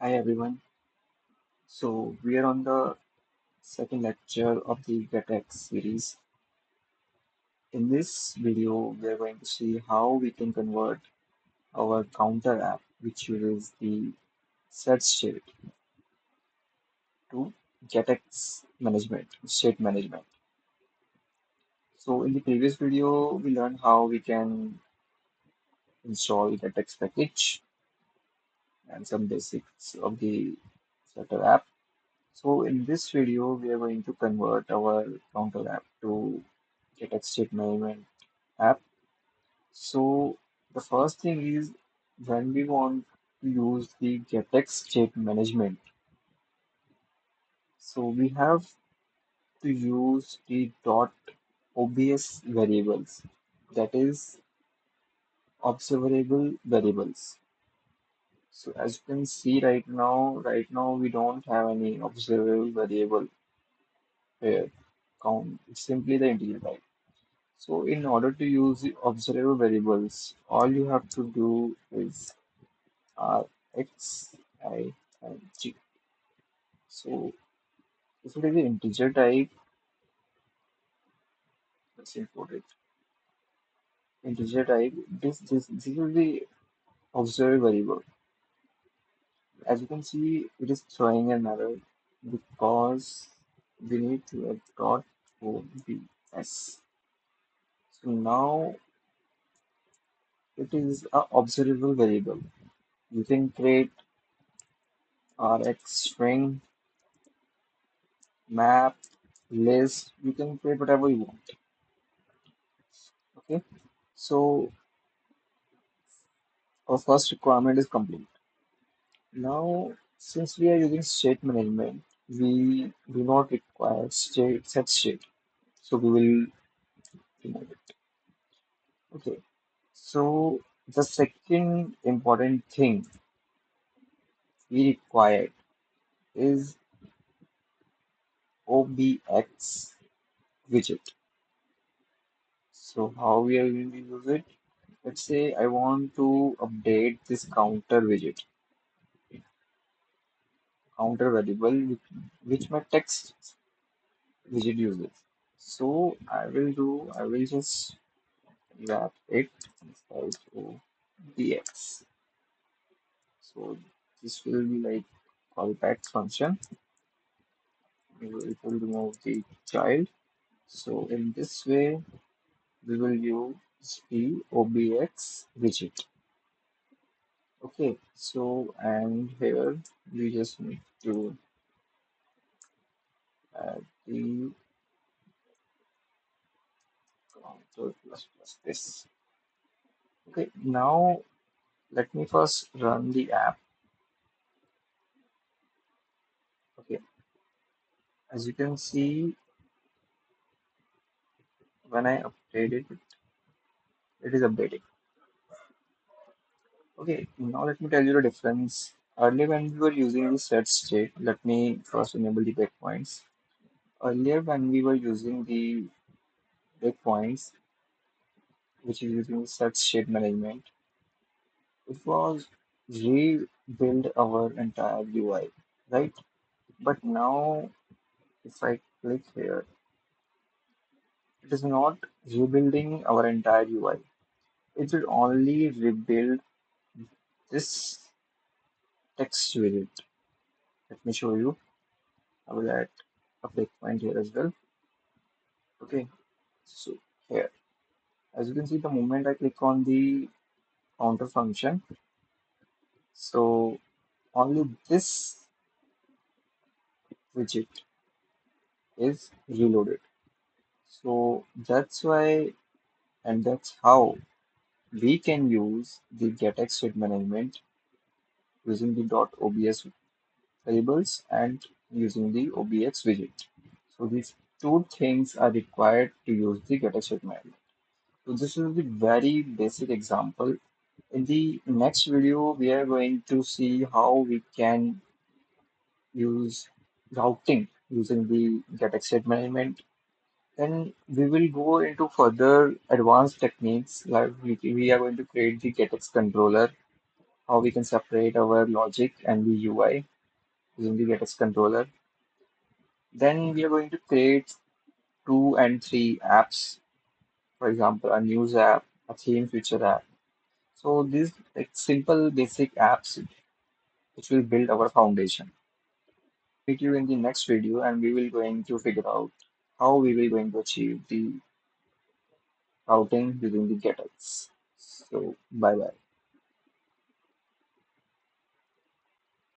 Hi everyone. So we are on the second lecture of the GetX series. In this video, we are going to see how we can convert our counter app, which uses the set state, to GetX management, state management. So in the previous video, we learned how we can install GetX package and some basics of the Flutter app. So in this video, we are going to convert our counter app to GetX state management app. So the first thing is when we want to use the GetX state management, so we have to use the dot obs variables, that is observable variables. So as you can see right now we don't have any observable variable here. Count it's simply the integer type. So in order to use the observable variables, all you have to do is X, I, and G. So if it is an integer type, let's import it. Integer type, this is the observed variable. As you can see, it is throwing an error because we need to add dot obs. So now it is a observable variable. You can create rx string, map, list. You can create whatever you want. Okay. So our first requirement is complete. Now, since we are using state management, we do not require set state. So we will remove it. Okay. So the second important thing we require is Obx widget. So how we are going to use it? Let's say I want to update this counter variable which my text widget uses. So I will just wrap it inside dx. So this will be like callback function. It will remove the child. So in this way, we will use the obx widget. Okay, so and here we just need to add the counter plus this. Okay, now let me first run the app. Okay, as you can see, when I updated it, it is updating. Okay, now let me tell you the difference. Earlier, when we were using the set state, let me first enable the breakpoints. Earlier, when we were using the breakpoints, which is using the set state management, it was rebuild our entire UI, right? But now, if I click here, it is not rebuilding our entire UI. It will only rebuild this text widget. Let me show you. I will add a breakpoint here as well. Okay, so here, as you can see, the moment I click on the counter function, so only this widget is reloaded. So that's why, and that's how we can use the GetX state management using the .obs variables and using the obx widget. So these two things are required to use the GetX state management. So this is the very basic example. In the next video, we are going to see how we can use routing using the GetX state management. Then we will go into further advanced techniques like we are going to create the GetX controller, how we can separate our logic and the UI using the GetX controller. Then we are going to create 2 and 3 apps, for example, a news app, a theme feature app. So these like simple basic apps which will build our foundation. Meet you in the next video and we will going to figure out how we will going to achieve the routing using the GetX. So bye bye.